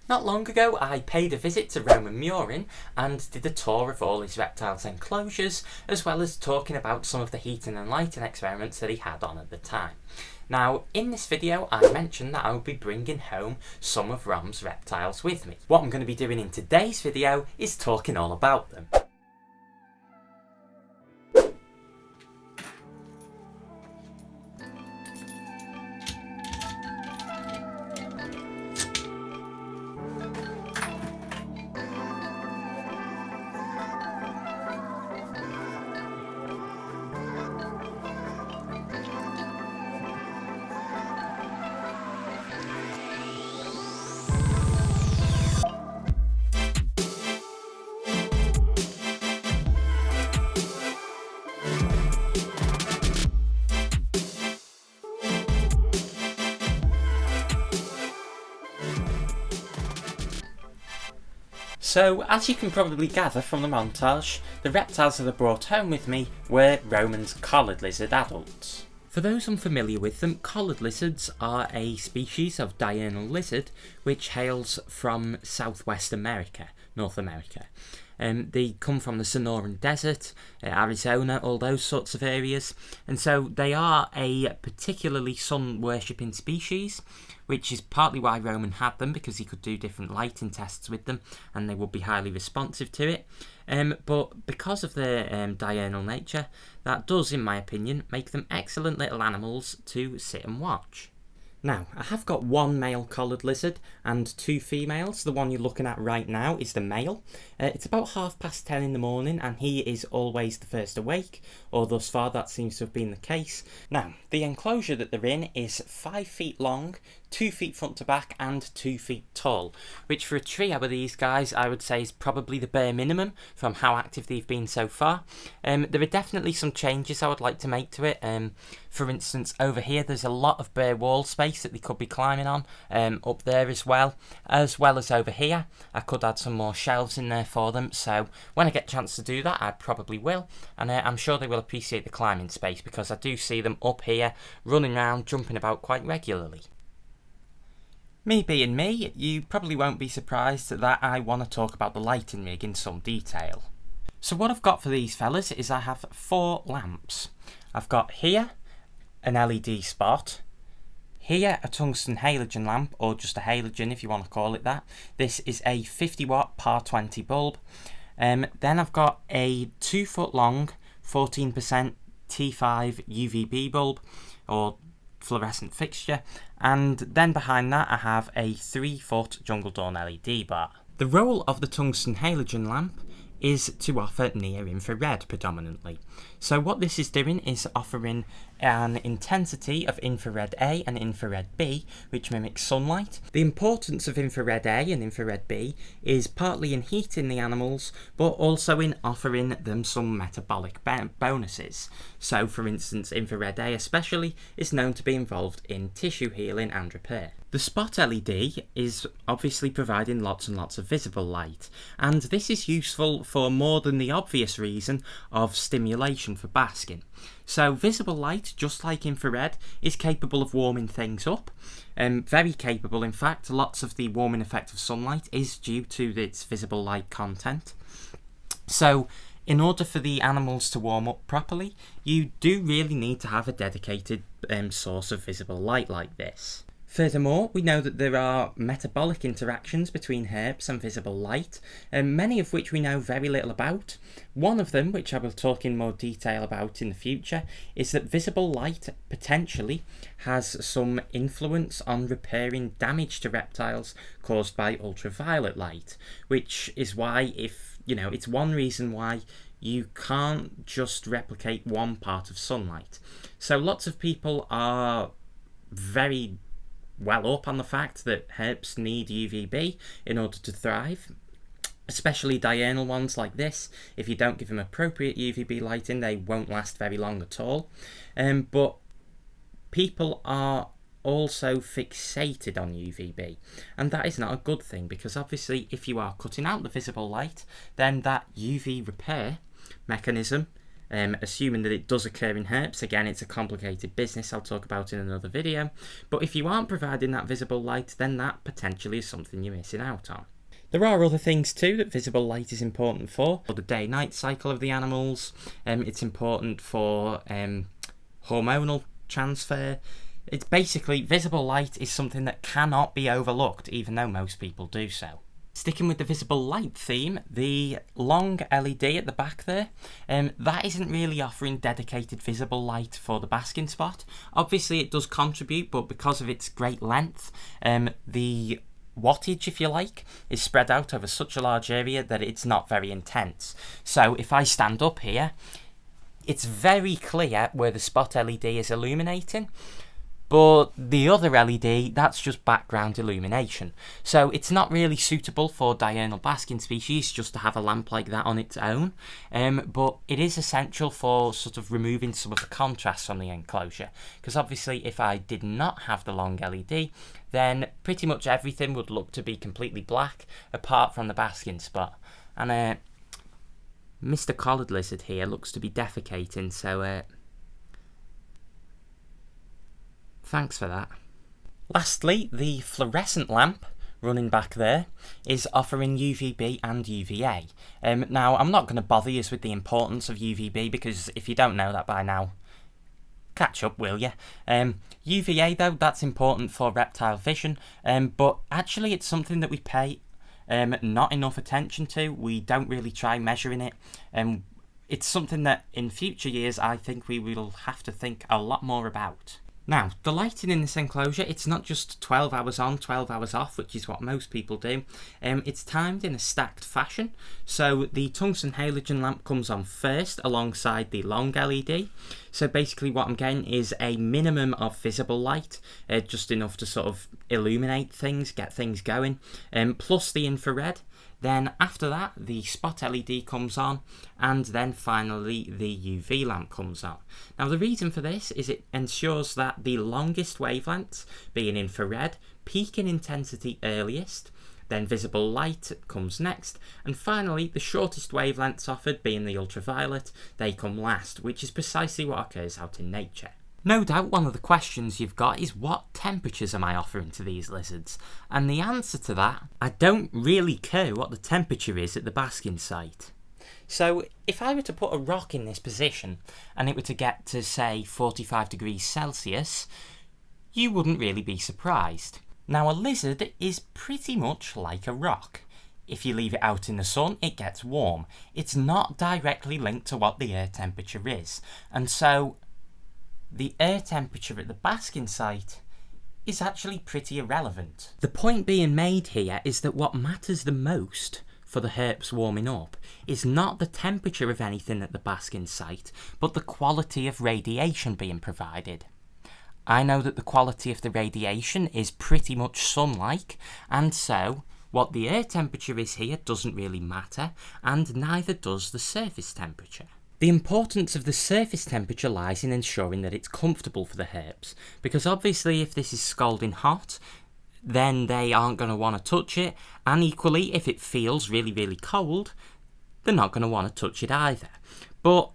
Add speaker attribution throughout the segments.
Speaker 1: Not long ago I paid a visit to Roman Murin and did a tour of all his reptiles' enclosures, as well as talking about some of the heating and lighting experiments that he had on at the time. Now, in this video I mentioned that I would be bringing home some of Rom's reptiles with me. What I'm going to be doing in today's video is talking all about them. So, as you can probably gather from the montage, the reptiles that I brought home with me were Roman's collared lizard adults. For those unfamiliar with them, collared lizards are a species of diurnal lizard which hails from Southwest America, North America. They come from the Sonoran Desert, Arizona, all those sorts of areas, and so they are a particularly sun-worshipping species, which is partly why Roman had them, because he could do different lighting tests with them and they would be highly responsive to it. But because of their diurnal nature, that does, in my opinion, make them excellent little animals to sit and watch. Now, I have got one male collared lizard and two females. The one you're looking at right now is the male. It's about 10:30 in the morning and he is always the first awake, or thus far that seems to have been the case. Now, the enclosure that they're in is 5 feet long, 2 feet front to back and 2 feet tall, which for a trio of these guys I would say is probably the bare minimum from how active they've been so far. There are definitely some changes I would like to make to it. For instance, over here there's a lot of bare wall space that they could be climbing on, up there as well as over here. I could add some more shelves in there for them, so when I get a chance to do that I probably will, and I'm sure they will appreciate the climbing space because I do see them up here running around, jumping about quite regularly. Me being me, you probably won't be surprised that I want to talk about the lighting rig in some detail. So what I've got for these fellas is I have 4 lamps. I've got here an LED spot, here a tungsten halogen lamp, or just a halogen if you want to call it that. This is a 50 watt par 20 bulb. Then I've got a 2 foot long 14% T5 UVB bulb, or fluorescent fixture, and then behind that I have a 3 foot jungle dawn LED bar. The role of the tungsten halogen lamp is to offer near infrared predominantly. So what this is doing is offering an intensity of infrared A and infrared B, which mimics sunlight. The importance of infrared A and infrared B is partly in heating the animals, but also in offering them some metabolic bonuses. So for instance, infrared A especially is known to be involved in tissue healing and repair. The spot LED is obviously providing lots and lots of visible light, and this is useful for more than the obvious reason of stimulation for basking. So visible light, just like infrared, is capable of warming things up. Very capable, in fact. Lots of the warming effect of sunlight is due to its visible light content. So in order for the animals to warm up properly, you do really need to have a dedicated source of visible light like this. Furthermore, we know that there are metabolic interactions between herbs and visible light, many of which we know very little about. One of them, which I will talk in more detail about in the future, is that visible light potentially has some influence on repairing damage to reptiles caused by ultraviolet light, which is why it's one reason why you can't just replicate one part of sunlight. So lots of people are very well up on the fact that herbs need UVB in order to thrive, especially diurnal ones like this. If you don't give them appropriate UVB lighting, they won't last very long at all. But people are also fixated on UVB, and that is not a good thing, because obviously if you are cutting out the visible light, then that UV repair mechanism assuming that it does occur in herps. Again, it's a complicated business I'll talk about in another video, but if you aren't providing that visible light, then that potentially is something you're missing out on. There are other things too that visible light is important for the day-night cycle of the animals. It's important for hormonal transfer. It's basically, visible light is something that cannot be overlooked, even though most people do so. Sticking with the visible light theme, the long LED at the back there, that isn't really offering dedicated visible light for the basking spot. Obviously it does contribute, but because of its great length, the wattage, if you like, is spread out over such a large area that it's not very intense. So if I stand up here, it's very clear where the spot LED is illuminating, but the other LED, that's just background illumination. So it's not really suitable for diurnal basking species just to have a lamp like that on its own, but it is essential for sort of removing some of the contrast from the enclosure, because obviously if I did not have the long LED, then pretty much everything would look to be completely black apart from the basking spot. And Mr. Collared Lizard here looks to be defecating, so thanks for that. Lastly, the fluorescent lamp running back there is offering UVB and UVA. Now, I'm not going to bother you with the importance of UVB, because if you don't know that by now, catch up, will you? UVA, though, that's important for reptile vision, but actually it's something that we pay not enough attention to. We don't really try measuring it. It's something that in future years I think we will have to think a lot more about. Now, the lighting in this enclosure, it's not just 12 hours on, 12 hours off, which is what most people do. It's timed in a stacked fashion. So the tungsten halogen lamp comes on first alongside the long LED. So basically what I'm getting is a minimum of visible light, just enough to sort of illuminate things, get things going, plus the infrared. Then after that, the spot LED comes on, and then finally the UV lamp comes on. Now the reason for this is it ensures that the longest wavelengths, being infrared, peak in intensity earliest, then visible light comes next, and finally the shortest wavelengths offered, being the ultraviolet, they come last, which is precisely what occurs out in nature. No doubt one of the questions you've got is, what temperatures am I offering to these lizards? And the answer to that, I don't really care what the temperature is at the basking site. So if I were to put a rock in this position and it were to get to, say, 45 degrees Celsius, you wouldn't really be surprised. Now, a lizard is pretty much like a rock. If you leave it out in the sun, it gets warm. It's not directly linked to what the air temperature is, and so the air temperature at the basking site is actually pretty irrelevant. The point being made here is that what matters the most for the herps warming up is not the temperature of anything at the basking site, but the quality of radiation being provided. I know that the quality of the radiation is pretty much sun-like, and so what the air temperature is here doesn't really matter, and neither does the surface temperature. The importance of the surface temperature lies in ensuring that it's comfortable for the herps, because obviously if this is scalding hot, then they aren't going to want to touch it, and equally if it feels really, really cold, they're not going to want to touch it either. But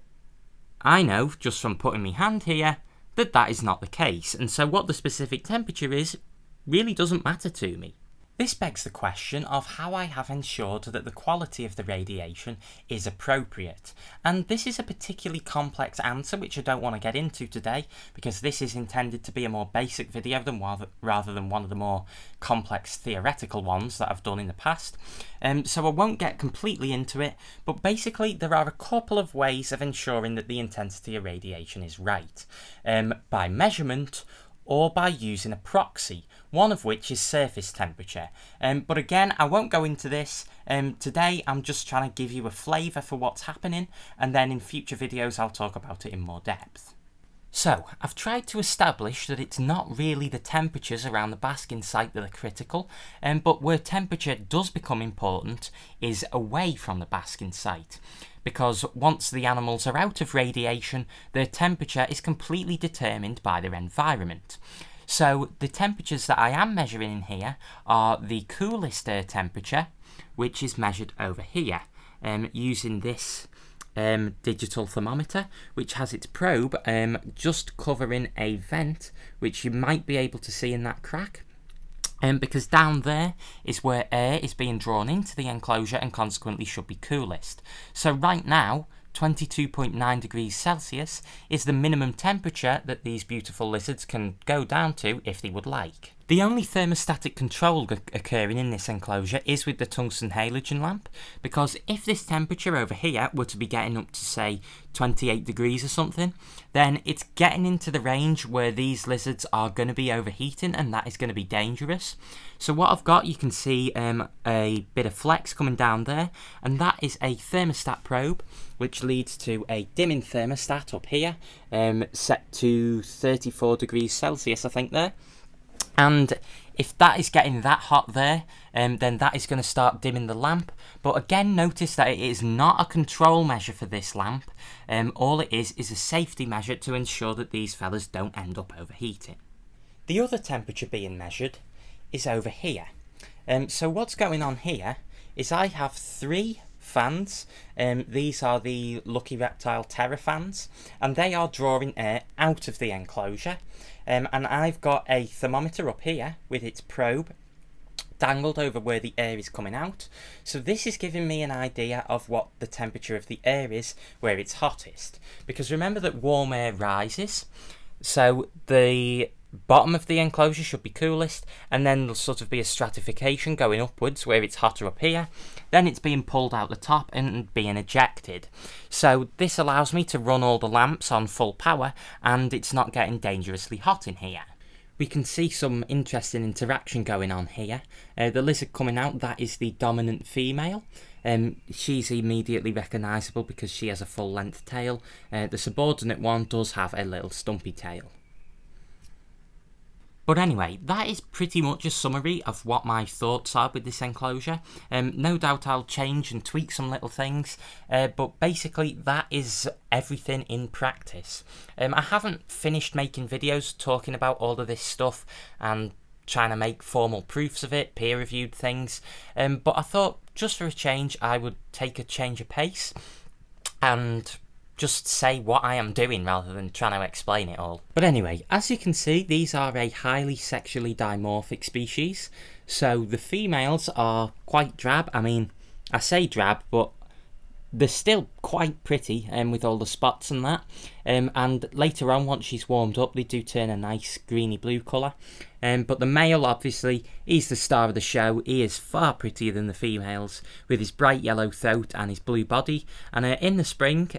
Speaker 1: I know, just from putting my hand here, that that is not the case, and so what the specific temperature is really doesn't matter to me. This begs the question of how I have ensured that the quality of the radiation is appropriate, and this is a particularly complex answer which I don't want to get into today, because this is intended to be a more basic video rather than one of the more complex theoretical ones that I've done in the past, so I won't get completely into it, but basically there are a couple of ways of ensuring that the intensity of radiation is right, by measurement or by using a proxy, one of which is surface temperature. But again, I won't go into this. Today I'm just trying to give you a flavour for what's happening, and then in future videos I'll talk about it in more depth. So, I've tried to establish that it's not really the temperatures around the basking site that are critical, but where temperature does become important is away from the basking site, because once the animals are out of radiation, their temperature is completely determined by their environment. So the temperatures that I am measuring in here are the coolest air temperature, which is measured over here, using this digital thermometer, which has its probe just covering a vent, which you might be able to see in that crack. Because down there is where air is being drawn into the enclosure and consequently should be coolest. So right now, 22.9 degrees Celsius is the minimum temperature that these beautiful lizards can go down to if they would like. The only thermostatic control occurring in this enclosure is with the tungsten halogen lamp, because if this temperature over here were to be getting up to say 28 degrees or something, then it's getting into the range where these lizards are going to be overheating, and that is going to be dangerous. So what I've got, you can see a bit of flex coming down there, and that is a thermostat probe, which leads to a dimming thermostat up here, set to 34 degrees Celsius, I think there. And if that is getting that hot there, then that is going to start dimming the lamp. But again, notice that it is not a control measure for this lamp. All it is a safety measure to ensure that these fellas don't end up overheating. The other temperature being measured is over here. So what's going on here is I have 3 fans. These are the Lucky Reptile Terra fans, and they are drawing air out of the enclosure. And I've got a thermometer up here with its probe dangled over where the air is coming out. So this is giving me an idea of what the temperature of the air is where it's hottest. Because remember that warm air rises, so the bottom of the enclosure should be coolest, and then there'll sort of be a stratification going upwards where it's hotter up here, then it's being pulled out the top and being ejected. So this allows me to run all the lamps on full power, and it's not getting dangerously hot in here. We can see some interesting interaction going on here. The lizard coming out, that is the dominant female. She's immediately recognisable because she has a full length tail. The subordinate one does have a little stumpy tail. But anyway, that is pretty much a summary of what my thoughts are with this enclosure. No doubt I'll change and tweak some little things, but basically that is everything in practice. I haven't finished making videos talking about all of this stuff and trying to make formal proofs of it, peer-reviewed things, but I thought just for a change I would take a change of pace and just say what I am doing rather than trying to explain it all. But anyway, as you can see, these are a highly sexually dimorphic species. So the females are quite drab. I mean, I say drab, but they're still quite pretty with all the spots and that. And later on, once she's warmed up, they do turn a nice greeny blue colour. But the male, obviously, he's the star of the show. He is far prettier than the females, with his bright yellow throat and his blue body. And in the spring,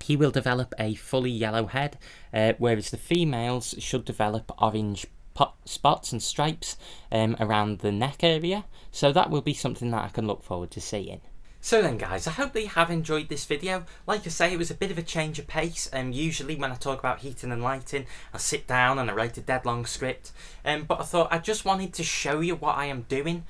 Speaker 1: he will develop a fully yellow head, whereas the females should develop orange spots and stripes around the neck area. So that will be something that I can look forward to seeing. So then guys, I hope that you have enjoyed this video. Like I say, it was a bit of a change of pace. Usually when I talk about heating and lighting, I sit down and I write a dead long script. But I thought I just wanted to show you what I am doing,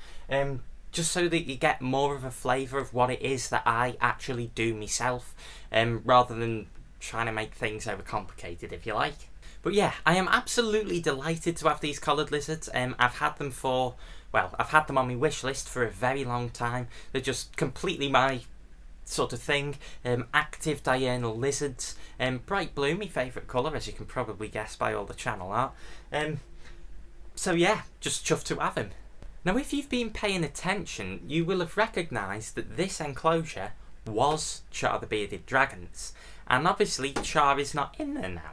Speaker 1: just so that you get more of a flavour of what it is that I actually do myself, rather than trying to make things overcomplicated, if you like. But yeah, I am absolutely delighted to have these collared lizards. I've had them for, well, I've had them on my wish list for a very long time. They're just completely my sort of thing. Active diurnal lizards. Bright blue, my favourite colour, as you can probably guess by all the channel art. So yeah, just chuffed to have them. Now if you've been paying attention, you will have recognised that this enclosure was Char the Bearded Dragon's. And obviously Char is not in there now,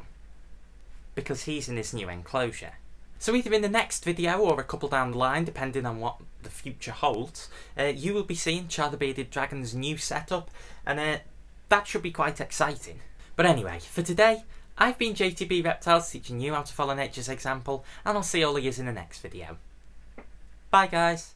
Speaker 1: because he's in his new enclosure. So either in the next video or a couple down the line, depending on what the future holds, you will be seeing Char the Bearded Dragon's new setup, and that should be quite exciting. But anyway, for today, I've been JTB Reptiles, teaching you how to follow nature's example, and I'll see all of you in the next video. Bye guys!